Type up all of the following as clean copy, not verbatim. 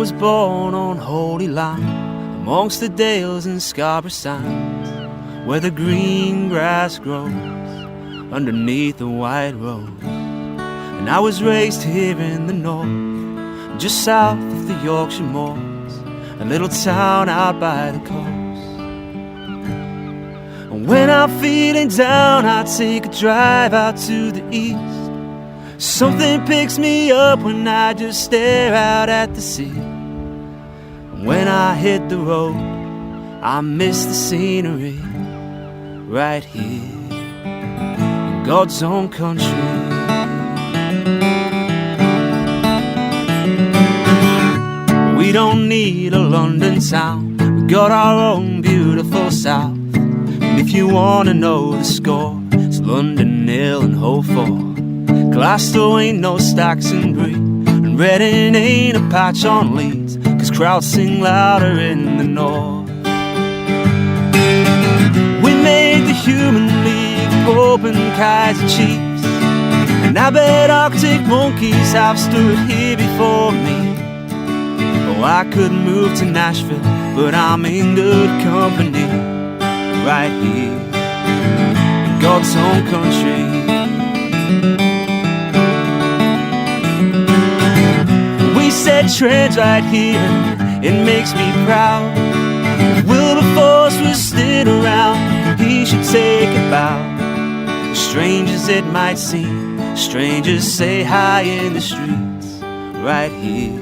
was born on Holy Land, amongst the dales and Scarborough sands, where the green grass grows underneath the white rose. And I was raised here in the north, just south of the Yorkshire moors, a little town out by the coast. And when I'm feeling down, I take a drive out to the east. Something picks me up when I just stare out at the sea. And when I hit the road, I miss the scenery right here in God's own country. We don't need a London town, we got our own beautiful south. And if you wanna know the score, it's London nil and Hull 4. Glasgow ain't no Stacks and Brie, and Reading ain't a patch on Leeds, 'cause crowds sing louder in the north. We made the Human League, Pope and Kaiser Chiefs, and I bet Arctic monkeys have stood here before me. Oh, I could move to Nashville, but I'm in good company right here in God's own country. We set trends right here, it makes me proud. If Wilberforce was still around, he should take a bow. Strange as it might seem, strangers say hi in the streets right here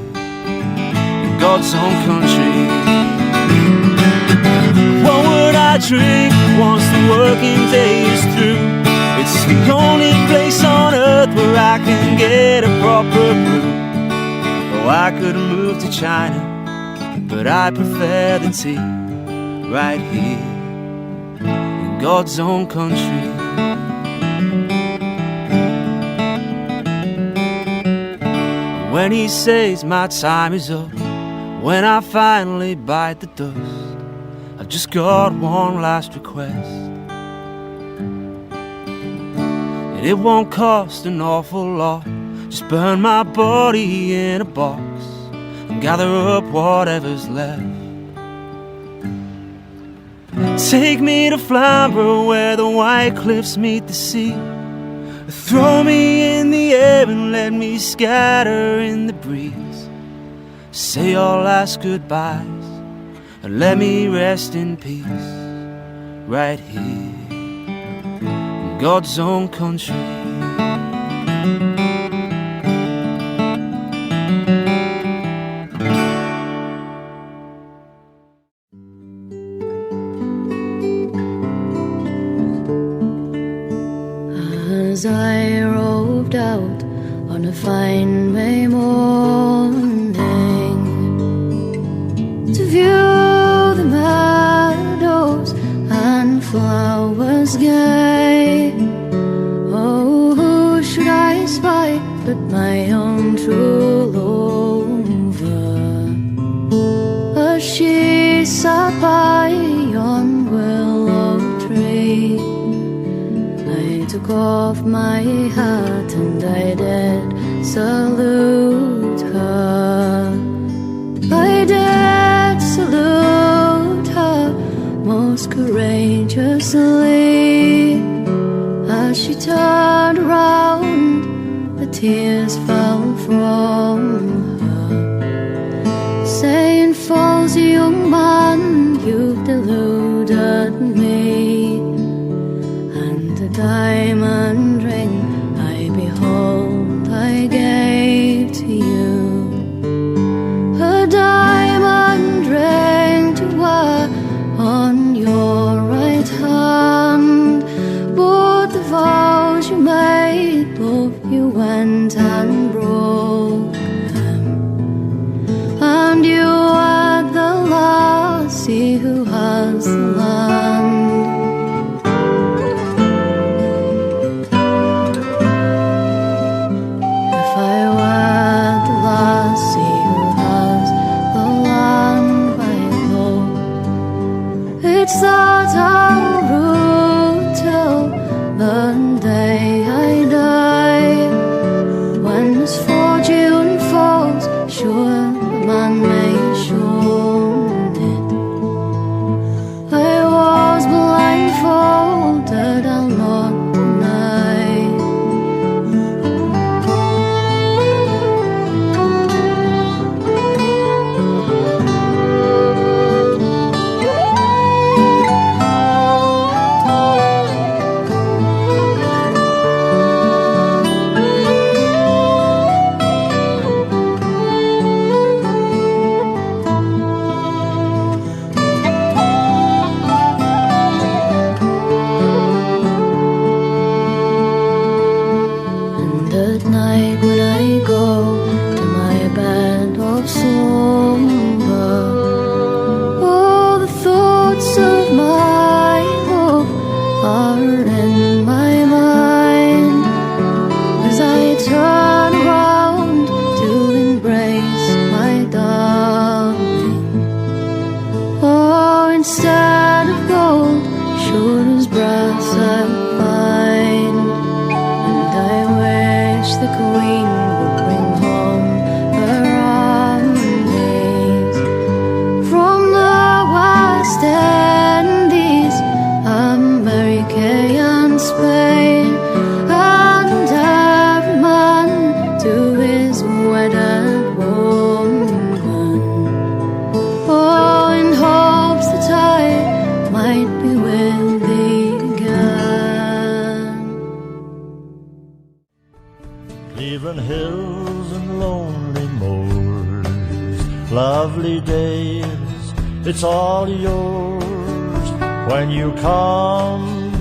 in God's own country. What would I drink once the working day is through? It's the only place on earth where I can get a proper brew. Oh, I could move to China, but I prefer the tea right here in God's own country. When he says my time is up, when I finally bite the dust, I've just got one last request. And it won't cost an awful lot, just burn my body in a box and gather up whatever's left. Take me to Flamborough where the white cliffs meet the sea. Throw me in the air and let me scatter in the breeze. Say your last goodbyes and let me rest in peace right here in God's own country. As I roved out on a fine May morning to view the meadows and flowers gay, oh, who should I spy but my own true lover, as she sat by yon willow tree. I took off my hat and I did salute her. I did salute her most courageously. As she turned around, the tears fell from her, saying, "False young man, you've deluded me, and the diamond ring I behold I gave to you, a diamond ring to wear on your right hand, but the vows you made, love, you went and broke them, and you are the lassie who has the land." It's that I'll rule till the day I die. When misfortune falls, sure the man may Cleveland hills and lonely moors, lovely days, it's all yours when you come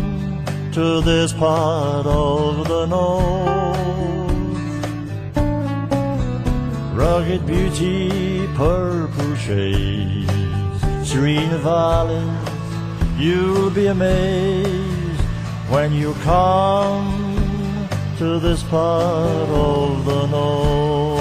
to this part of the north. Rugged beauty, purple shades, serene valleys, you'll be amazed when you come to this part of the north.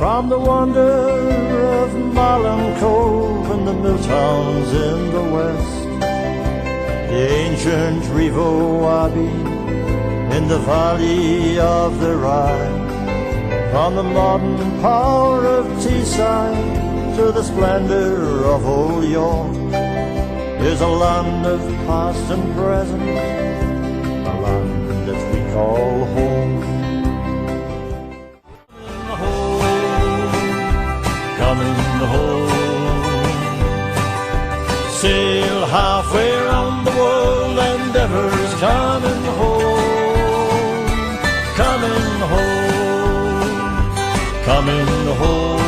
From the wonder of Malham Cove and the mill towns in the west, the ancient Rivo Abbey in the valley of the Rye, from the modern power of Teesside to the splendor of old York, is a land of past and present, a land that we call home. Coming home, sail halfway around the world, endeavor's coming home, coming home, coming home.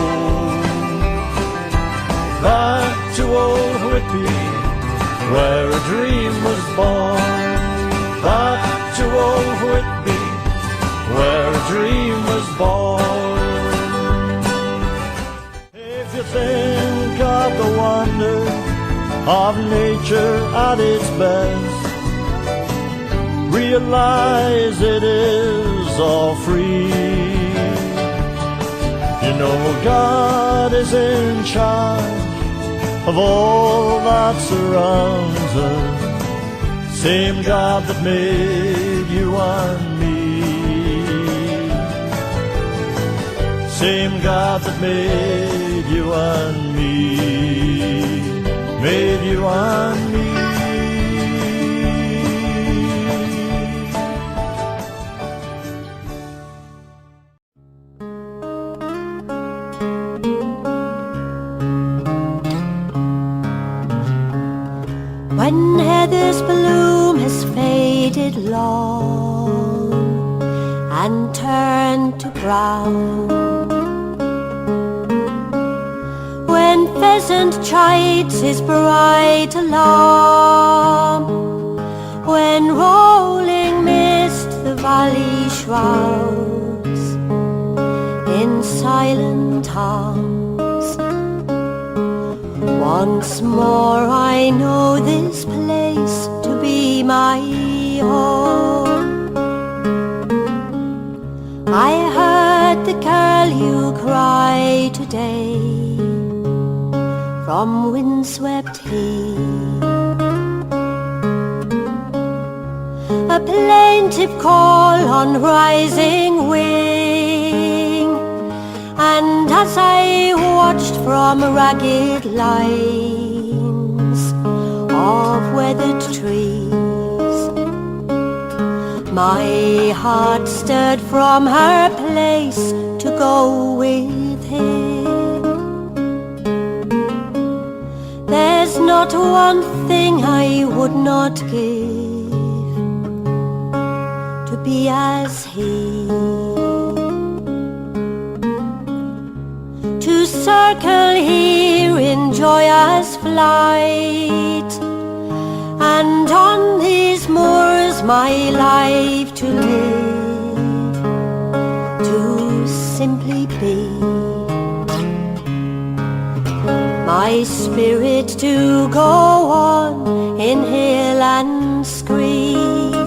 Back to old Whitby, where a dream was born. Back to old Whitby, where a dream was born. If you think of the wonder of nature at its best, realize it is all free. You know God is in charge of all that surrounds us, same God that made you and me, same God that made you and me, made you and me. When heather's bloom has faded long and turned to brown, when pheasant chides his bright alarm, when rolling mist the valley shrouds in silent arms, once more I know this place to be my home. I heard the girl you cry today from windswept heath, a plaintive call on rising wing, and as I watched from ragged lines of weathered trees, my heart stirred from her place to go with him. There's not one thing I would not give to be as he, to circle here in joyous flight, and on these moors my life to live, to simply be, my spirit to go on in hill and screen.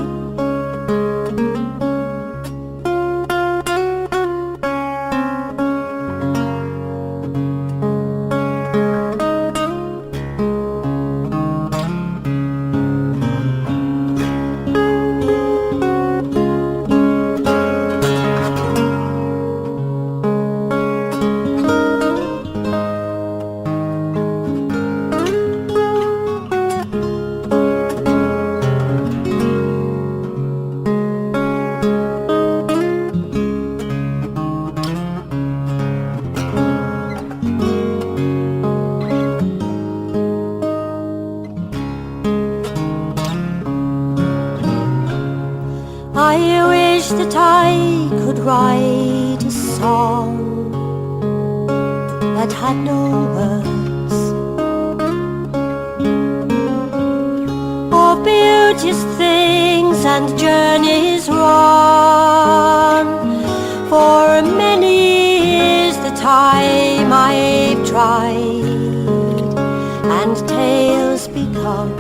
that had no words, of beauteous things and journeys run. For many is the time I've tried, and tales become,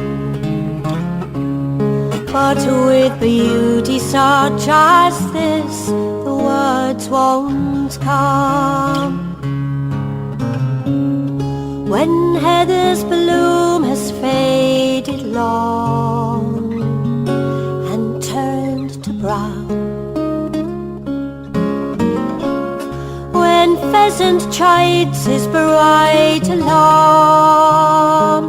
but with beauty such as this, the words won't come. When heather's bloom has faded long and turned to brown, when pheasant chides his bright alarm,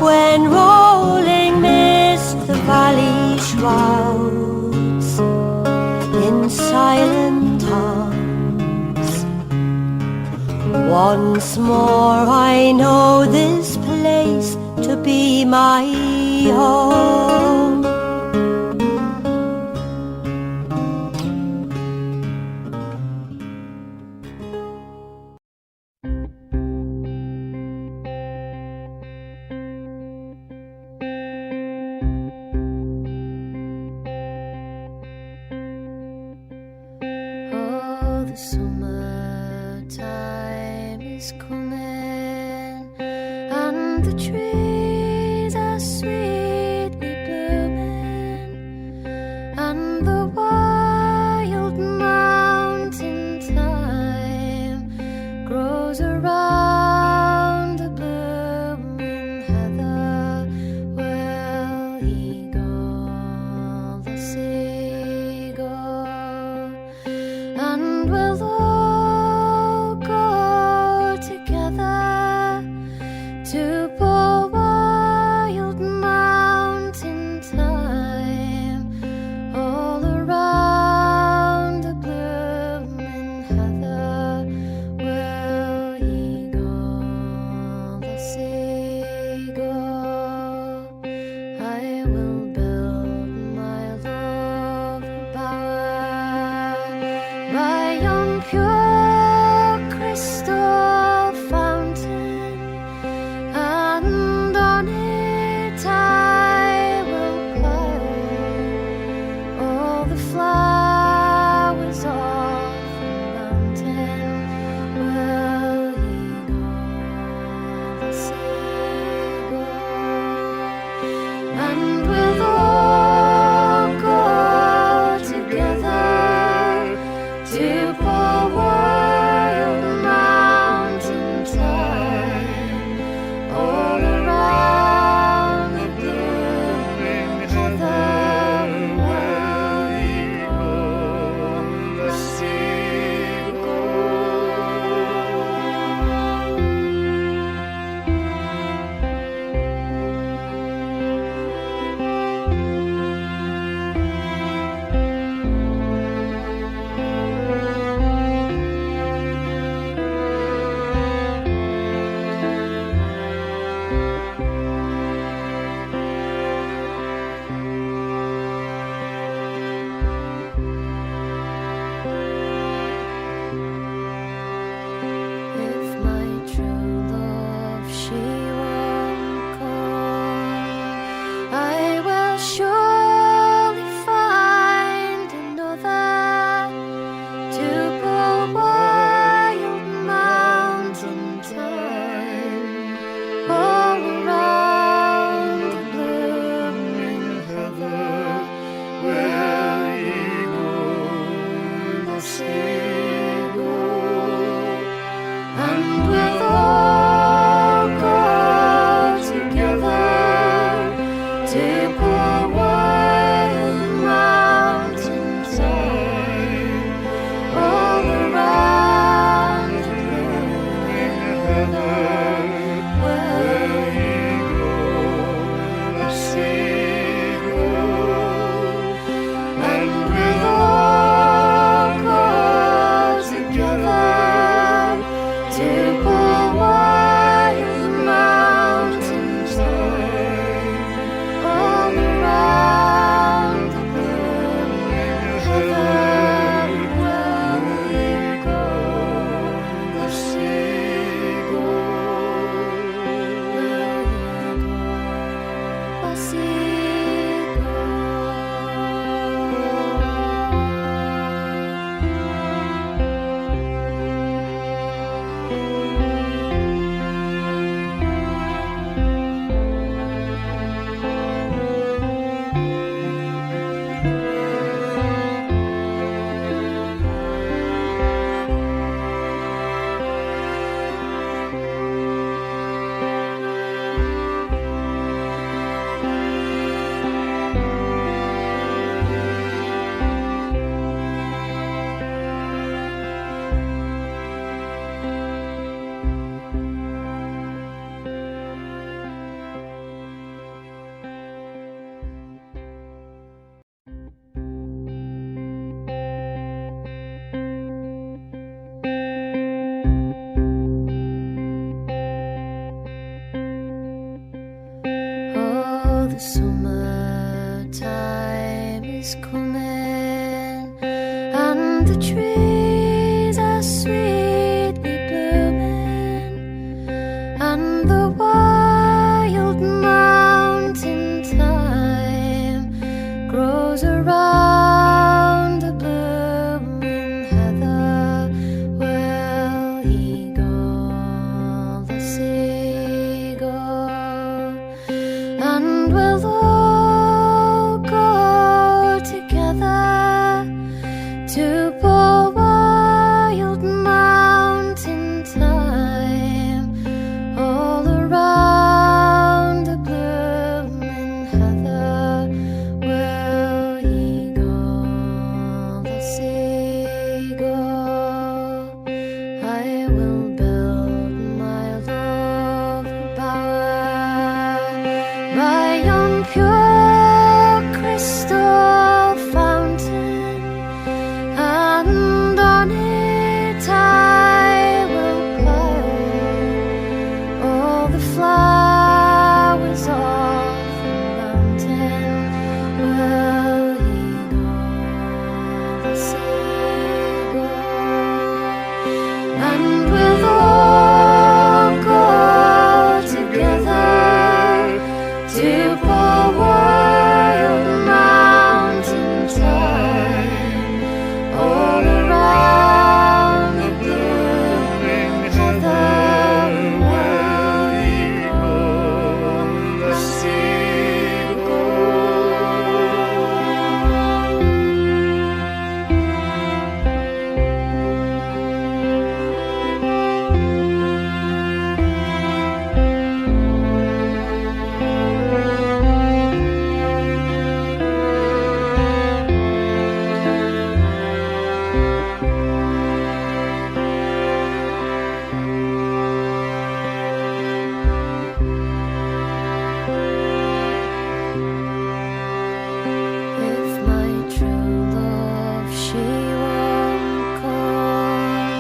when rolling mist the valley shrouds in silent arms, once more I know this place to be my home. The summertime is coming, and the trees are sweetly blooming, and the wild mountain thyme grows around the blooming heather. Will ye go, the seagull, and we'll all go together to poor wild mountain thyme, all around the blooming heather. Will ye go, the seagull? I will build my love a bower by yon pure crystal fountain, and on it I will plant all the flowers of the mountain. Will ye go, the seagull, and we'll all go together to poor wild mountain thyme, all around the blooming heather. Will ye go, the seagull? summertime is coming, and the trees are sweetly blooming, and the wild mountain thyme grows around the blooming heather. Will he go, the seagull, and we'll all go together to pour wild mountain thyme all around the blooming heather. Will he go, the seagull? I will build my love a bower by yon pure crystal fountain, and on it I will plant all the flowers of the mountain. Will he go, the seagull? And we'll all go together to pour wild mountain thyme all around the blooming heather. Will he go, the If my true love she won't come,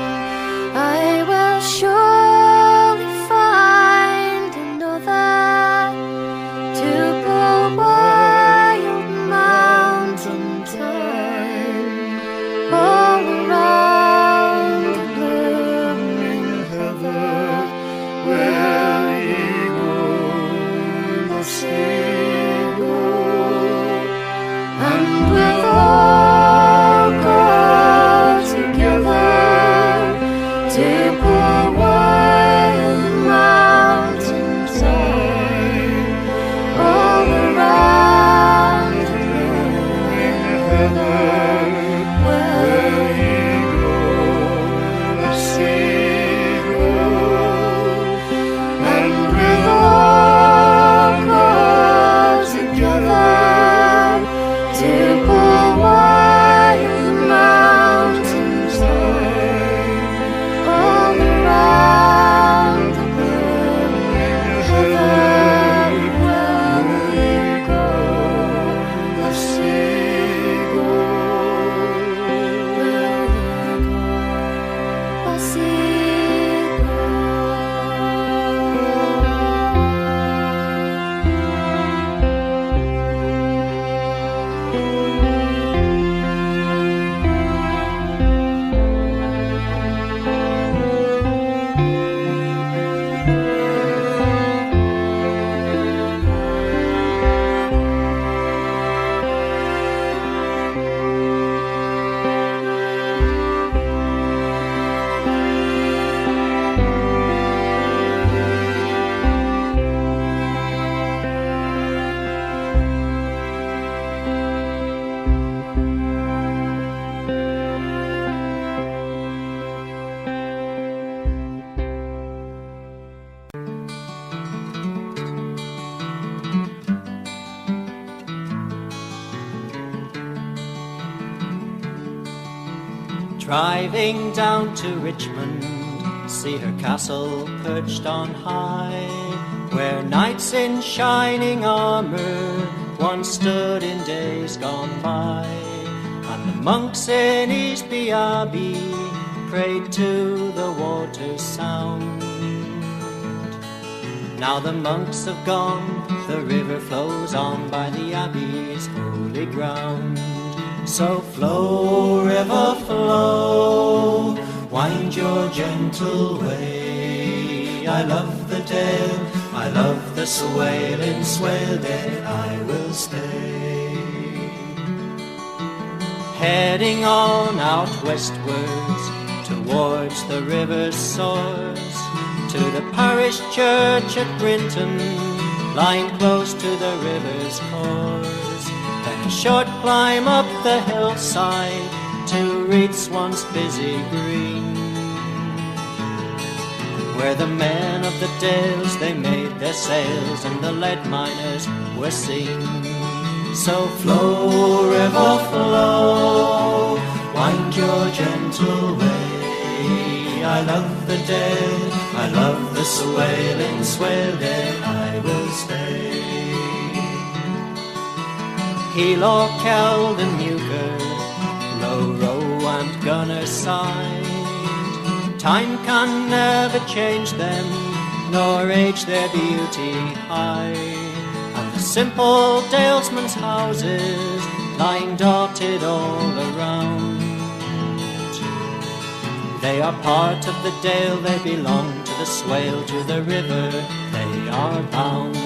I will surely find another to pour wild mountain thyme all around the blooming heather. Will he go, the seagull? And we'll all go together to pour wild mountain thyme all around the blooming heather. Will he go, the seagull? And we'll all go together to pour wild mountain thyme all around the blooming heather. Will he go, the seagull? Will he go, the seagull? Driving down to Richmond, see her castle perched on high, where knights in shining armour once stood in days gone by, and the monks in Eastby Abbey prayed to the water's sound. Now the monks have gone, the river flows on by the abbey's holy ground. So flow, river, flow, wind your gentle way. I love the dale, I love the swale, in Swaledale I will stay. Heading on out westwards, towards the river's source, to the parish church at Brinton, lying close to the river's course. Then a short climb up the hillside to reach Swan's busy green, where the men of the dales they made their sails and the lead miners were seen. So flow, river, flow, wind your gentle way. I love the dale, I love the swale, in Swaledale I will stay. Helo, Keld and Muker, Row, Row and Gunner side, time can never change them, nor age their beauty hide. And the simple dalesmen's houses lying dotted all around, they are part of the dale, they belong to the swale, to the river they are bound.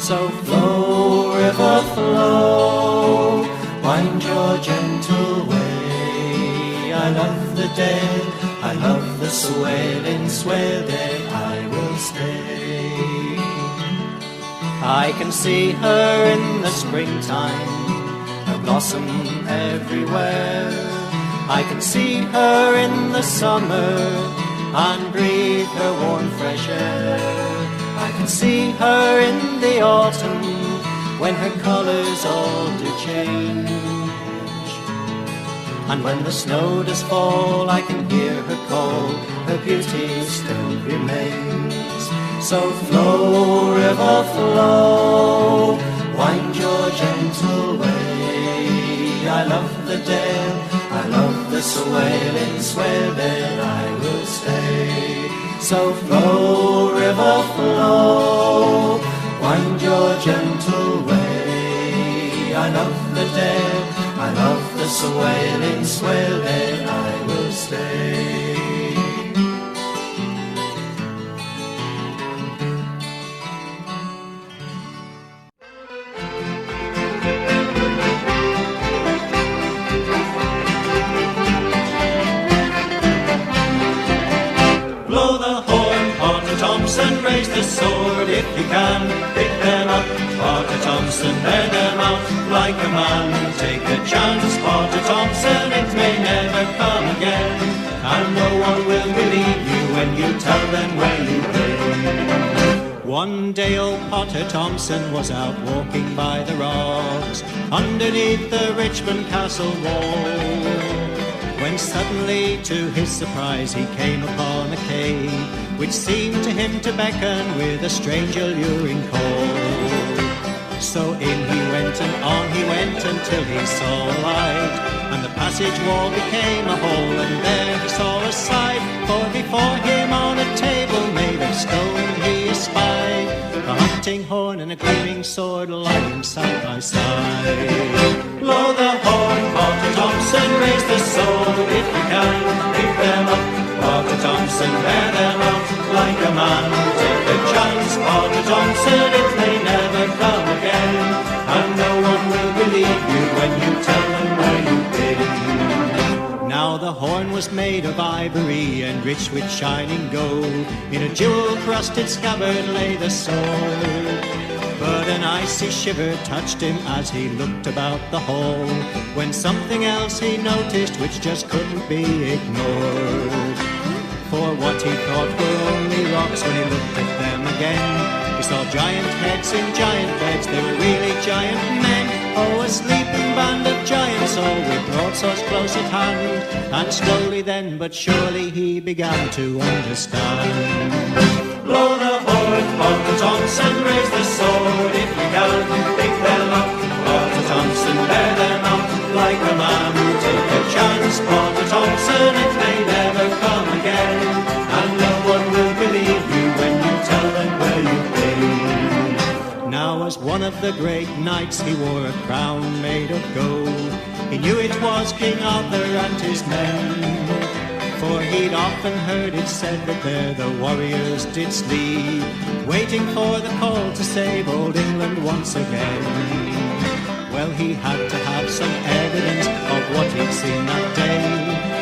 So flow, river, flow, wind your gentle way. I love the dale, I love the swale, in Swaledale I will stay. I can see her in the springtime, her blossom everywhere. I can see her in the summer and breathe her warm fresh air. I can see her in the autumn when her colours all do change. And when the snow does fall, I can hear her call, her beauty still remains. So flow, river, flow, wind your gentle way. I love the dale, I love the swale, in Swaledale I will stay. So flow, river, flow, wind your gentle way. I love the dale, I love the swale, in Swaledale I will stay. Thompson, raise the sword if you can, pick them up, Potter Thompson, bear them out like a man. Take a chance, Potter Thompson, it may never come again, and no one will believe you when you tell them where you've been. One day old Potter Thompson was out walking by the rocks underneath the Richmond Castle wall, when suddenly, to his surprise, he came upon a cave which seemed to him to beckon with a strange alluring call. So in he went and on he went until he saw a light, and the passage wall became a hole, and there he saw a sight, for before him on a table made of stone he espied a hunting horn and a gleaming sword lying side by side. Blow the horn, Potter Thompson, raise the sword if you can, pick them up, Potter Thompson, bear them out like a man. Take a chance, Potter Thompson, it may never come again, and no one will believe you when you tell them where you've been. Now the horn was made of ivory and rich with shining gold, in a jewel-crusted scabbard lay the sword. But an icy shiver touched him as he looked about the hall, when something else he noticed which just couldn't be ignored. For what he thought were only rocks, when he looked at them again, he saw giant heads in giant beds, they were really giant men. Oh, a sleeping band of giants, all with broadswords close at hand. And slowly then, but surely, he began to understand. Blow the horn, Potter Thompson, raise the sword if you can, pick them up, Potter Thompson, bear them out like a man. Take a chance, Potter Thompson, it may never come again, and no one will believe you when you tell them where you've been. Now as the great knights, he wore a crown made of gold. He knew it was King Arthur and his men, for he'd often heard it said that there the warriors did sleep, waiting for the call to save old England once again. Well, he had to have some evidence of what he'd seen that day,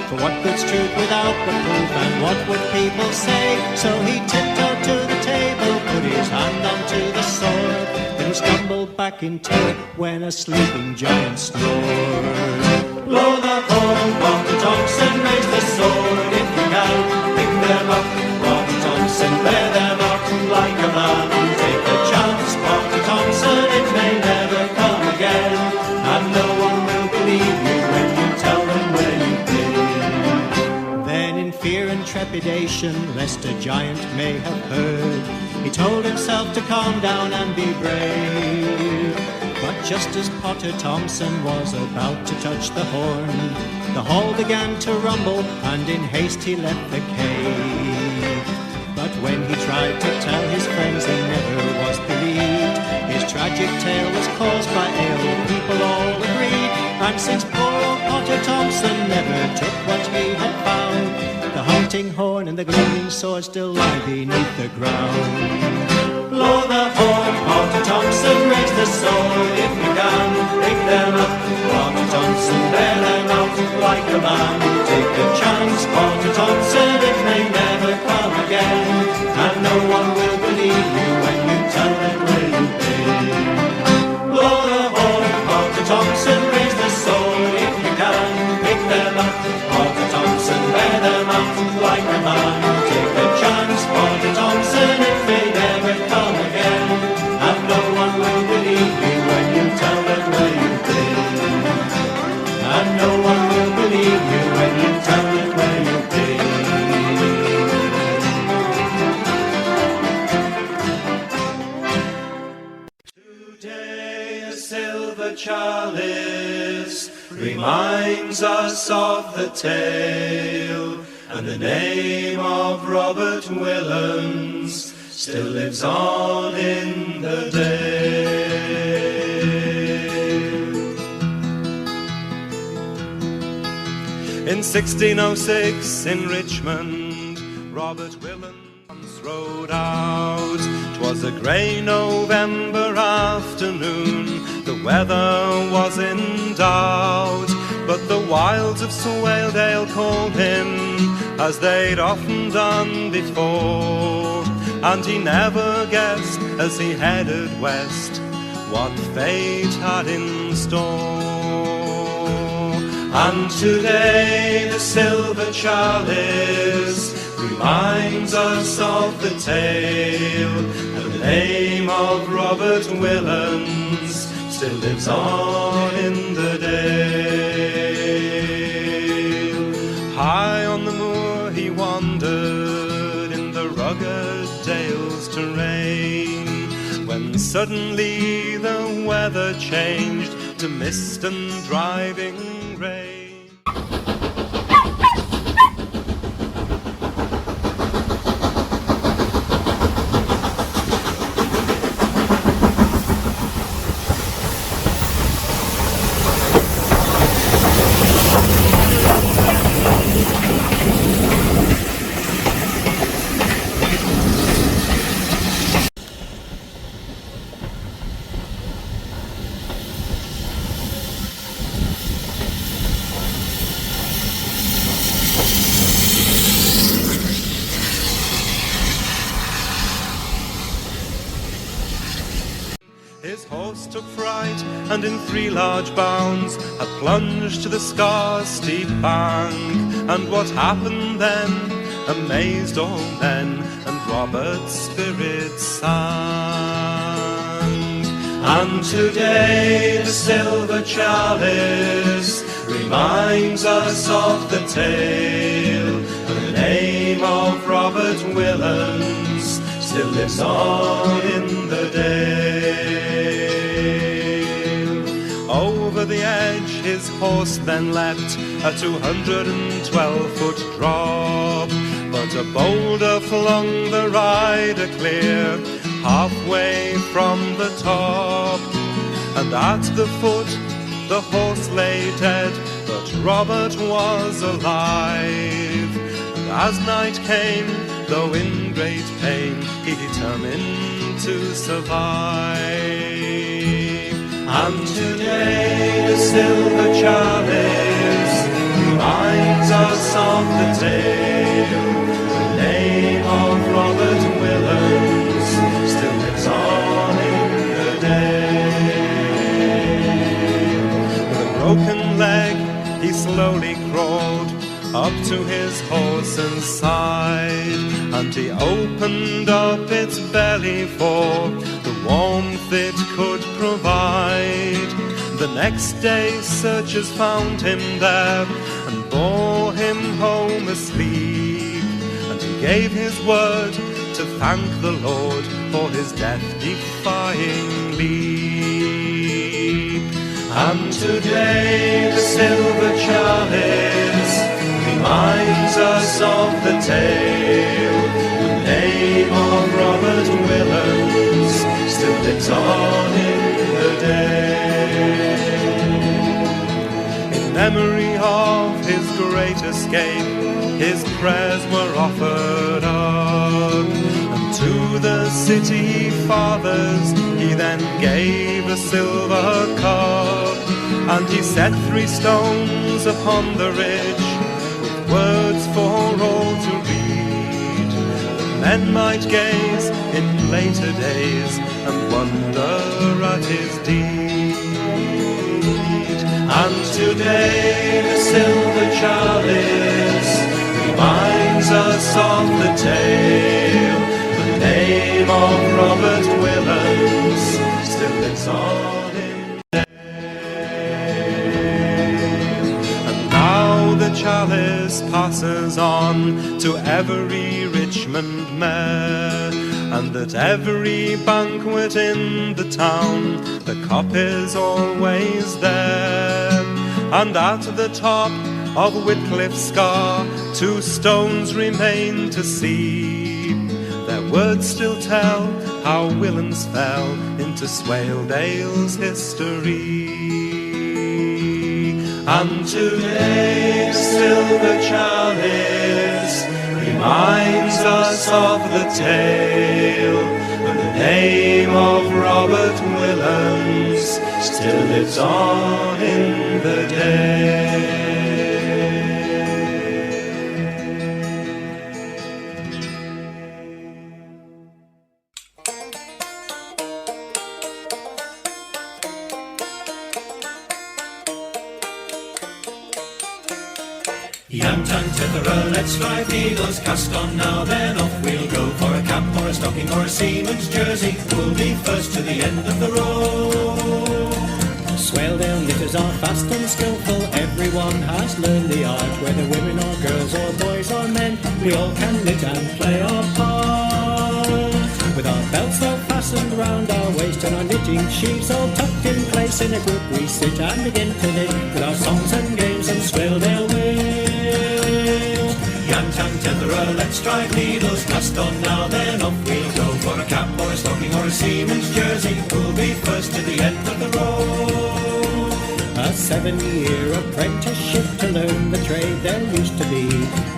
for what good's truth without the proof, and what would people say? So he tiptoed to the table, put his hand onto the sword, then stumbled back into it when a sleeping giant snored. Blow the horn, Walter Thompson, raise the sword if you can, pick them up, Walter Thompson, bear them up like a man. Take a chance, Walter Thompson, it may never come again, and no one will believe you when you tell them where you've been. Then in fear and trepidation, lest a giant may have heard, he told himself to calm down and be brave. But just as Potter Thompson was about to touch the horn, the hall began to rumble, and in haste he left the cave. But when he tried to tell his friends, he never was believed. His tragic tale was caused by ale, people all agreed. And since poor old Potter Thompson never took what he had found, the hunting horn and the gleaming sword still lie beneath the ground. Blow the horn, Potter Thompson, raise the sword if you can, pick them up, Potter Thompson, bear them out like a man. Take a chance, Potter Thompson, it may never come again, and no one will believe you when you tell them where you've been. Blow the horn, Potter Thompson, raise the sword if you can, pick them up, Potter Thompson, bear them out like a man. Take a chance, Potter Thompson, it may never come again, and no one will believe you when you tell them where you've been. And no one will believe you when you tell them where you've been. Today a silver chalice reminds us of the tale, and the name of Robert Willans still lives on in the dale. In 1606 in Richmond, Robert Willans rode out. 'Twas a grey November afternoon, the weather was in doubt, but the wilds of Swaledale called him, as they'd often done before, and he never guessed, as he headed west, what fate had in store. And today the silver chalice reminds us of the tale, and the name of Robert Willans still lives on in the dale. High on the moor he wandered in the rugged dale's terrain, when suddenly the weather changed to mist and driving rain. His horse took fright, and in 3 large bounds had plunged to the scar's steep bank. And what happened then amazed all men, and Robert's spirits sank. And today the silver chalice reminds us of the tale, and the name of Robert Willans still lives on in the dale. Over the edge his horse then leapt, a 212-foot drop, but a boulder flung the rider clear, halfway from the top, and at the foot the horse lay dead, but Robert was alive. And as night came, though in great pain, he determined to survive. And today the silver chalice reminds us of the tale. The name of Robert Willans still lives on in the day. With a broken leg, he slowly crawled up to his horse's side, and he opened up its belly for the warmth it could provide. The next day searchers found him there and bore him home asleep, and he gave his word to thank the Lord for his death-defying leap. And today the silver chalice reminds us of the tale. The name of Robert Willans still lives on in the day. In memory of his great escape, his prayers were offered up, and to the city fathers he then gave a silver cup, and he set 3 stones upon the ridge, words for all to read, that men might gaze in later days and wonder at his deed. And today the silver chalice reminds us of the tale. The name of Robert Willans still lives on in the day. And now the chalice passes on to every Richmond mayor, and at every banquet in the town the cup is always there. And at the top of Whitcliff's scar 2 stones remain to see. Their words still tell how Willans fell into Swaledale's history. And today the silver chalice reminds us of the tale, and the name of Robert Willans still lives on in the day. Yam tan tetherer, let's drive needles, cast on now, then off we'll go. For a cap or a stocking or a seaman's jersey, we'll be first to the end of the road. Swaledale knitters are fast and skillful, everyone has learned the art. Whether women or girls or boys or men, we all can knit and play our part. With our belts all fastened round our waist and our knitting sheaves all tucked in place, in a group we sit and begin to knit, with our songs and games and Swaledale ways. Yan-tan tetherer, let's drive needles, cast on now, then off we'll go. For a cap or a stocking or a seaman's jersey, we'll be first to the end of the road. A 7-year apprenticeship to learn the trade there used to be.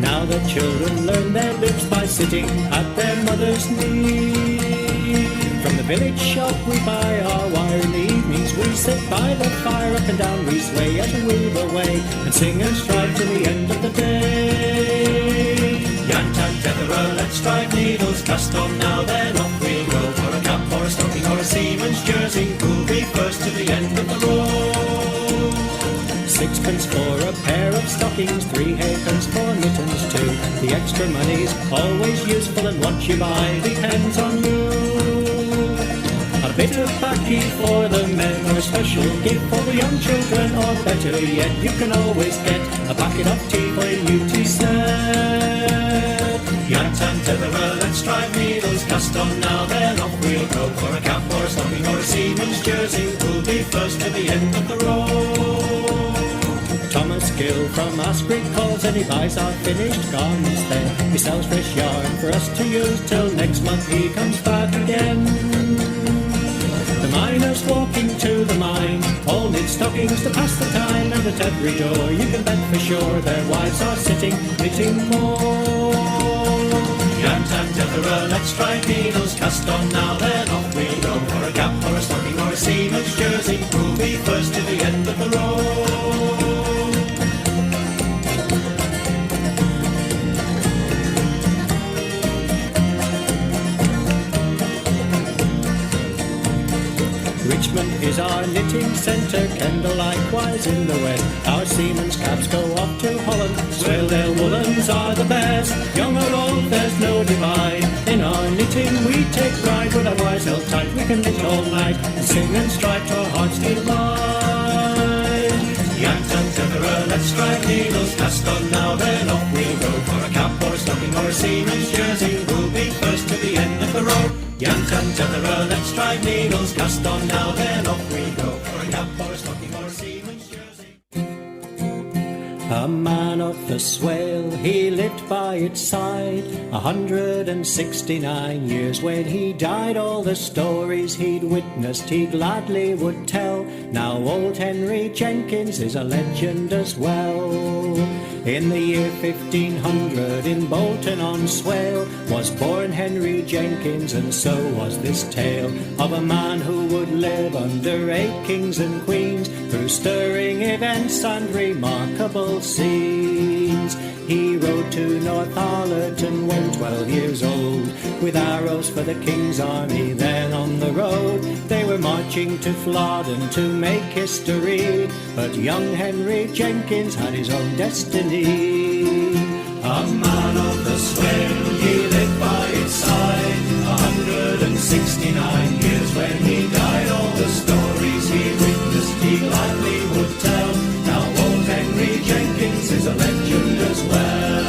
Now the children learn their lips by sitting at their mother's knee. From the village shop we buy our wire, in the evenings we sit by the fire, up and down we sway as we weave away, and sing and strive to the end of the day. Yan-tan tetherer, let's drive needles, cast on now, then off we'll go. For a cap or a stocking or a seaman's jersey, we'll be first to the end of the road. 6pence for a pair of stockings, 3 halfpence for mittens too. The extra money's always useful, and what you buy depends on you. A bit of baccy for the men, or a special gift for the young children, or better yet, you can always get a packet of tea for your beauty set. Yan-tan tetherer, let's drive needles, cast on now, then off we'll go. For a cap or a stocking or a seaman's jersey, we'll be first to the end of the road. Thomas skill from Ascreek calls and he buys our finished garments then. He sells fresh yarn for us to use till next month he comes back again. The miners walking to the mine all knit stockings to pass the time, and at every door you can bet for sure their wives are sitting knitting more. Yant and Dörfer, let's try needles, cast on now then off we'll go. For a cap or a stocking or a seaman's jersey, who'll be first to the end of the road? Richmond is our knitting centre, Kendal likewise in the west. Our seamen's caps go off to Holland, Swaledale woolens are the best. Young or old, there's no divide. In our knitting we take pride, with our wires held tight we can knit all night, and sing and strive to our heart's delight. Yant and Dörfer, let's strike needles, cast on now then off we'll go. For a cap or a stocking or a seaman's jersey, we'll be first to the end of the road. Yant and Dörfer, let's strike needles, cast on now then off we go. For a cap or a stocking or a seaman's jersey. A man of the Swale, he lived by its side 169 years. When he died, all the stories he'd witnessed he gladly would tell. Now old Henry Jenkins is a legend as well. In the year 1500 in Bolton-on-Swale was born Henry Jenkins, and so was this tale of a man who would live under 8 kings and queens, through stirring events and remarkable scenes. He rode to Northallerton when 12 years old, with arrows for the king's army. Then on the road they were marching to Flodden to make history, but young Henry Jenkins had his own destiny. A man of the Swale, he lived by its side 169 years. When he died, all the stories he witnessed he gladly would tell. Now old Henry Jenkins is a legend as well.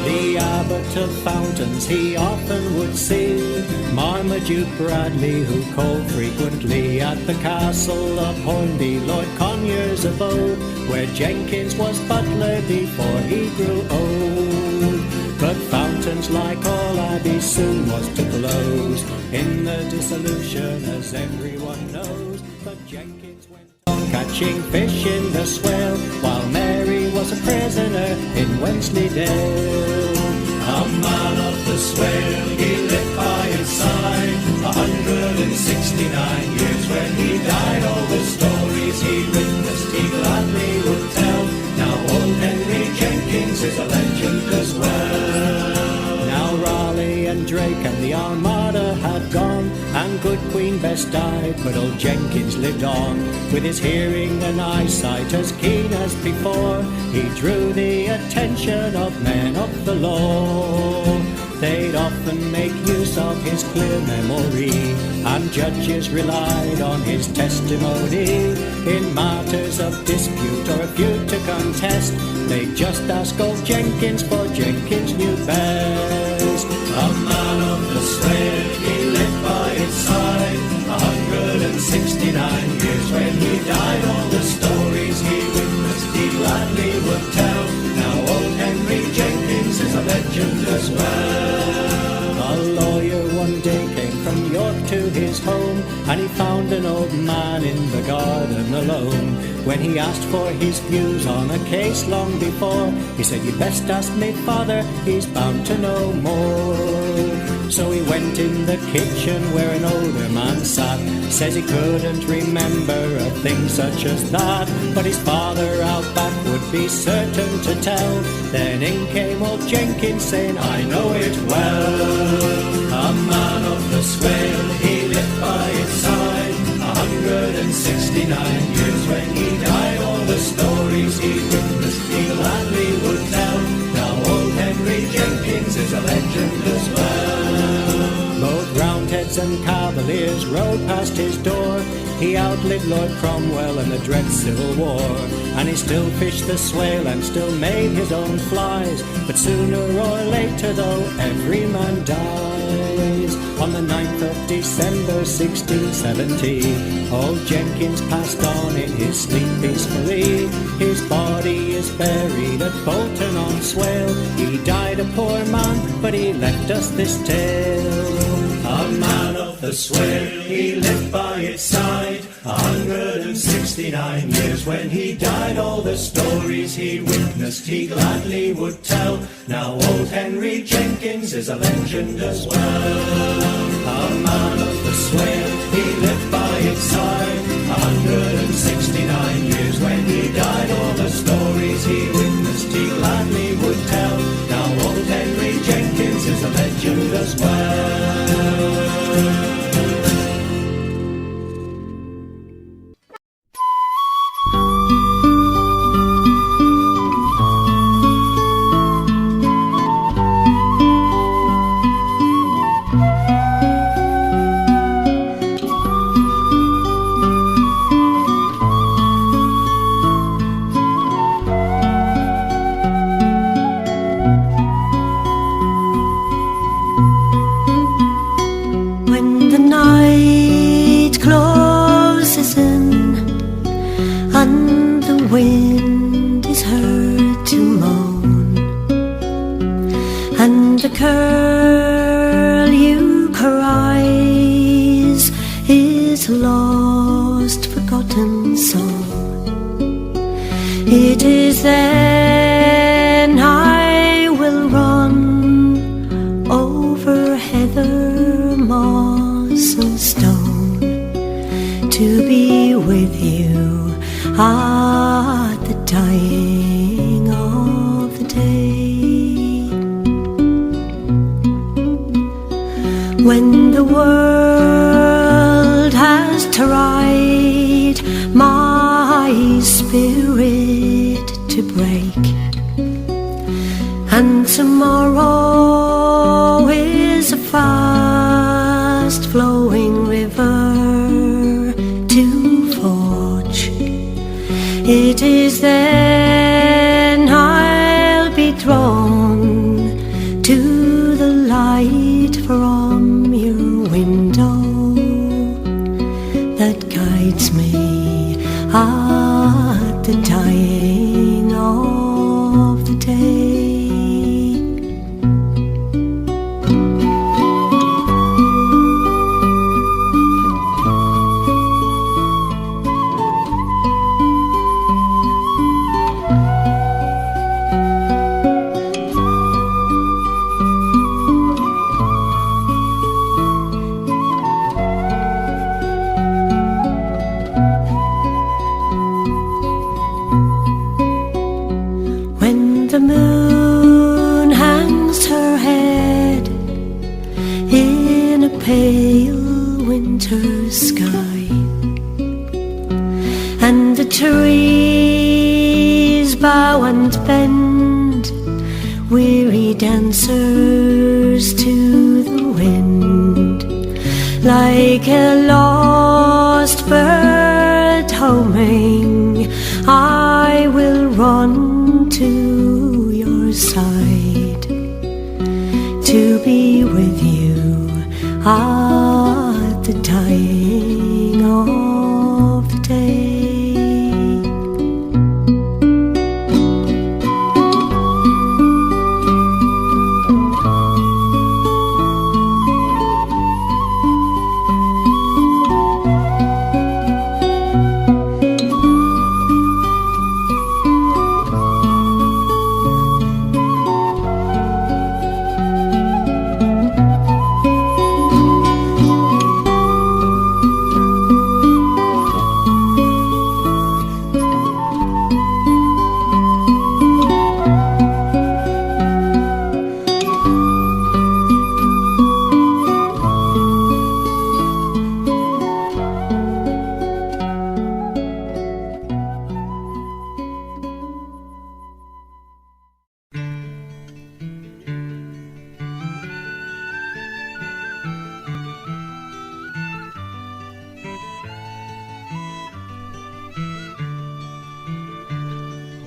The Abbot of Fountains he often would see Marmaduke Bradley, who called frequently at the castle of Hornby, Lord Conyers' abode, where Jenkins was butler before he grew old. But Fountains, like all abbeys, soon was to close in the dissolution, as everyone knows. But Jenkins went on catching fish in the Swale, while Mary was a prisoner in Wensleydale. A man of the Swale, he lived by its side 169 years. When he died, all the stories he witnessed he gladly would tell. Now old Henry Jenkins is a legend as well. Now Raleigh and Drake and the Armada had gone, and good Queen Bess died, but old Jenkins lived on, with his hearing and eyesight as keen as before. He drew the attention of men of the law. They'd often make use of his clear memory, and judges relied on his testimony. In matters of dispute or a feud to contest, they'd just ask old Jenkins, for Jenkins knew best. A man of the Swale, he lived by its side 169 years. When he died, all the stories he witnessed he gladly would tell. Now old Henry Jenkins is a legend as well. A lawyer one day came from York to his home, and he found an old man in the garden alone. When he asked for his views on a case long before, he said, "You'd best ask me father, he's bound to know more." So he went in the kitchen where an older man sat. Says he couldn't remember a thing such as that, but his father out back would be certain to tell. Then in came old Jenkins saying, "I know it well." A man of the Swale, he lived by its side 169 years. When he died, all the stories he witnessed he gladly would tell. Now old Henry Jenkins is a legend as well. Both Roundheads and Cavaliers rode past his door. He outlived Lord Cromwell and the dread Civil War, and he still fished the Swale and still made his own flies. But sooner or later, though, every man dies. On the 9th of December 1670, old Jenkins passed on in his sleep peacefully. His body is buried at Bolton on Swale. He died a poor man, but he left us this tale. A man of the Swale, he lived by its side 169 years. When he died, all the stories he witnessed he gladly would tell. Now old Henry Jenkins is a legend as well. A man of the Swale, he lived by its side 169 years. When he died, all the stories he witnessed he gladly would tell. Now old Henry Jenkins is a legend as well. It is then I will run over heather, moss and stone to be with you at the dying of the day, when the world has tried my spirit to break, and tomorrow is a fast flowing river to forge. It is then I'll be drawn to the light from your window that guides me at the dying of the day. The moon hangs her head in a pale winter sky, and the trees bow and bend, weary dancers to the wind, like a lost bird homing. I will run to your side to be with you at the dying of the day.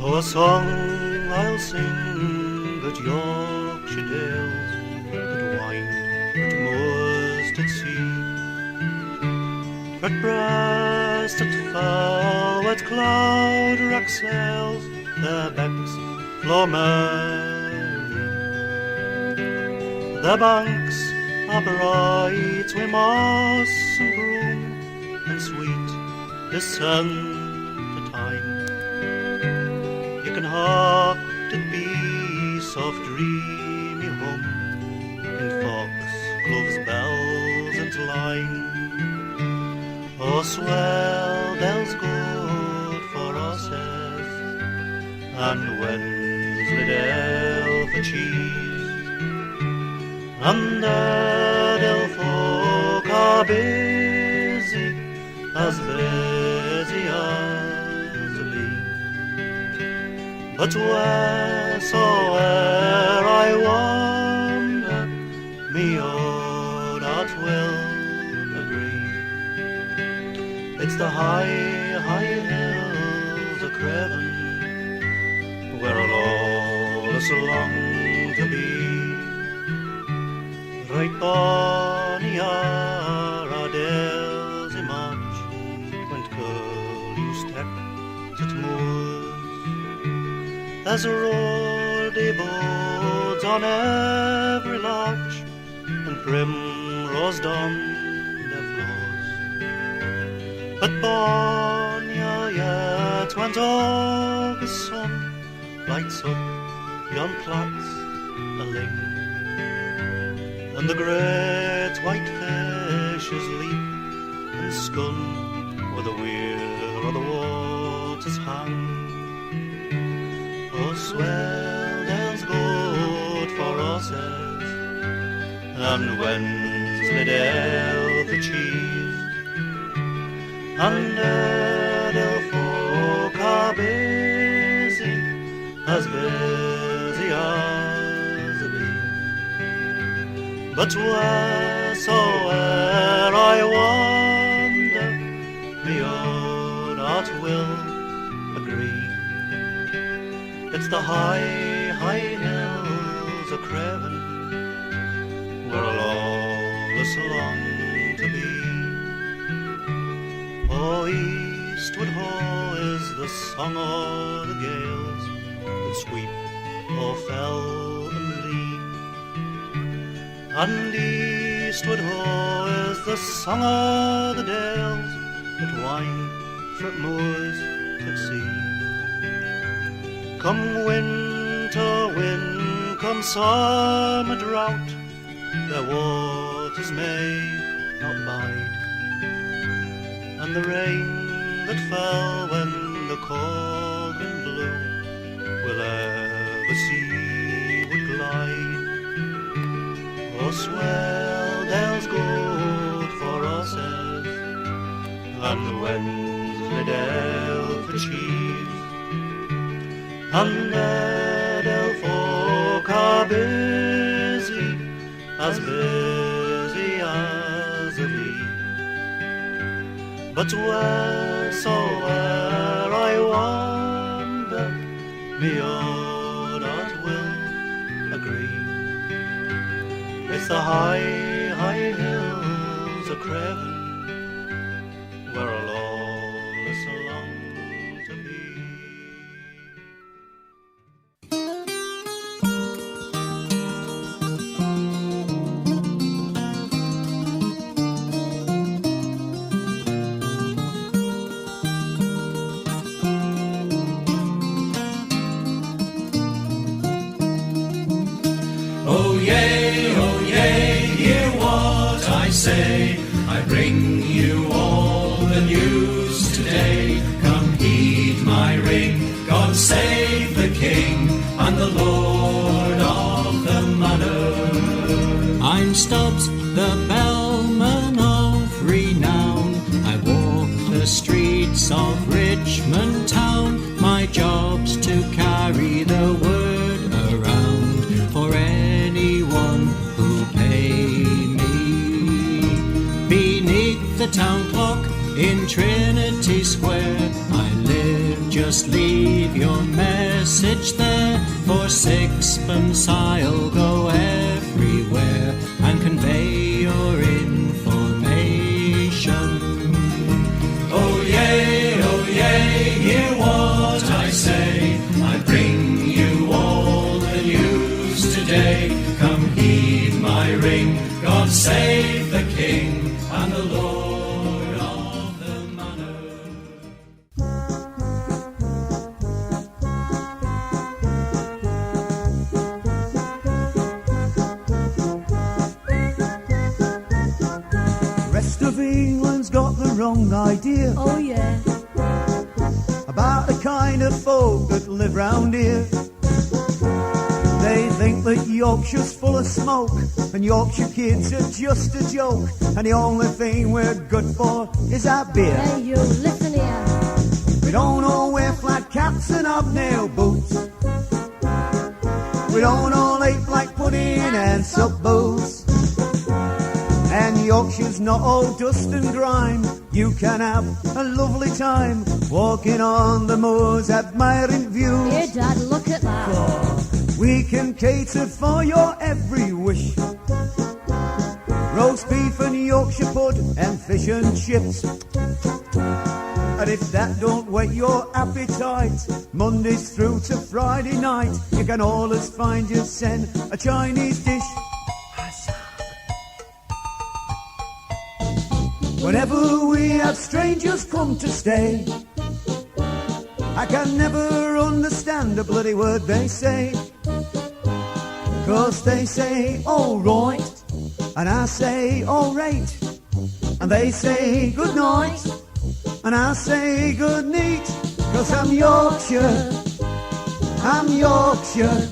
Oh, a song I'll sing at Yorkshire dales, that wind, that moors At breast at fell wet cloud rack sails, their becks flow merry. Their banks are bright with moss and broom, and sweet is scent time. You can hark it be soft dreamy hum in foxgloves, bells and line. Oh, swell bells good for horses, and Wensleydale for cheese, and Airedale folk are busy as a bee. But wheresoe'er I wander, me own heart will agree. It's the high, high hills of Craven, where I'll always long to be. Right bonny are our dales in March, when curlew step at moors. There's ruddy buds on every larch, and primrose down their floors. But bonnier yet when's August sun lights up yon plats a-ling, and the great white fishes leap and scun where the weir of the waters hang. Oh, Swelldale's good for horses, and Wensleydale for cheese, and Airedale folk are busy as a bee. But wheresoe'er I wander, me own heart will agree. It's the high, high hills of Craven, where I'll always long to be. Oh, eastward ho is the song of the gales that sweep o'er fell and lea, and eastward ho is the song of the dales that wind from moors to sea. Come winter wind, come summer drought, their waters may not bide, and the rain that fell when the cold wind blew will ever seaward glide. Oh, Swelldale's good for horses, and Wensleydale for cheese, and Airedale folk are busy as a bee. But wheresoe'er I wander, me own heart will agree. It's the high, high hills of Craven, where I'll always long to be. Oh yea, hear what I say. I bring you all the news today. Come heed my ring. God save the King and the Lord of the manor. I'm Stubbs, the bellman of renown. I walk the streets of Richmond town. My job's to carry the word around for anyone who pay me. Beneath the town clock in Trinity Square I live, just leave your message there. For sixpence I'll go everywhere and convey your information. ring. God save the King and the Lord of the Manor. The rest of England's got the wrong idea. Oh yeah. About the kind of folk that live round here. They think that Yorkshire's full of smoke, and Yorkshire kids are just a joke, and the only thing we're good for is our beer. Hey you, listen here. We don't all wear flat caps and hobnail boots. We don't all eat like pudding and sup boots. And Yorkshire's not all dust and grime. You can have a lovely time walking on the moors, admiring views. Here, Dad, look at that. We can cater for your every wish. Roast beef and Yorkshire pud and fish and chips. And if that don't whet your appetite, Mondays through to Friday night, you can always find yourself a Chinese dish. Whenever we have strangers come to stay, I can never understand a bloody word they say. 'Cause they say all right, and I say all right, and they say good night, and I say good night. 'Cause I'm Yorkshire, I'm Yorkshire,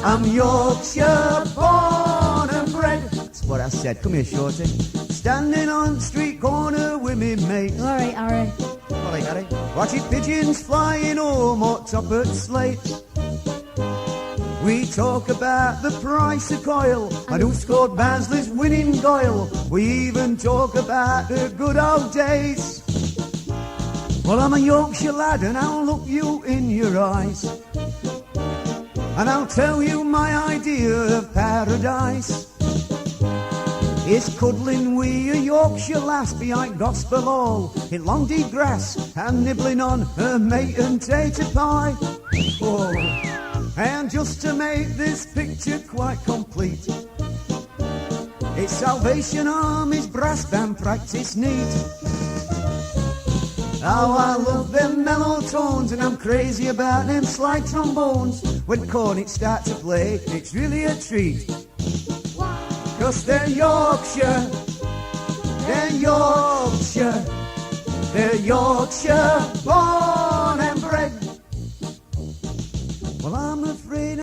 I'm Yorkshire born and bred. That's what I said. Come here, Shorty. Standing on the street corner with me mates. Alright, Harry. Alright, Harry. Watching pigeons flying home or top at slates. We talk about the price of coil and who scored Bansley's winning goal. We even talk about the good old days. Well, I'm a Yorkshire lad and I'll look you in your eyes, and I'll tell you my idea of paradise. It's cuddling with a Yorkshire lass behind Gospel Hall in long deep grass and nibbling on her mate and tater pie. Oh. And just to make this picture quite complete, it's Salvation Army's brass band practice neat. Oh, I love them mellow tones and I'm crazy about them slide trombones. When cornets start to play, it's really a treat. 'Cause they're Yorkshire, they're Yorkshire, they're Yorkshire born and bred. Well, I'm afraid